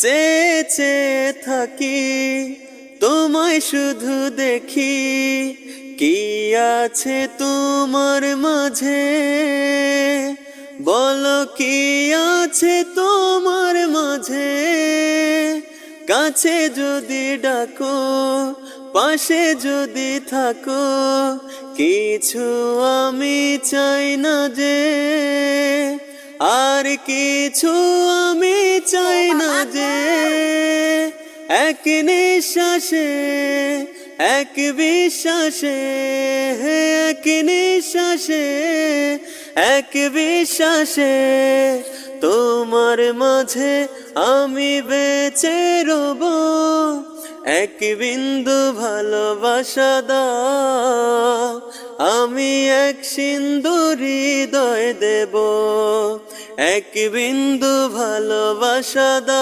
চেয়ে চেয়ে থাকি তোমায় শুধু দেখি, কি আছে তোমার মাঝে, বলো কি আছে তোমার মাঝে। কাছে যদি ডাকো, পাশে যদি থাকো, কিছু আমি চাই না যে, আর কিছু আমি চাই না যে। এক নিঃশ্বাসে, এক বিশ্বাসে, এক নিঃশ্বাসে, এক বিশ্বাসে তোমার মাঝে আমি বেঁচে রব। এক বিন্দু ভালোবাসা দাও, আমি এক সিন্ধু হৃদয় দেব। এক বিন্দু ভালোবাসা দাও।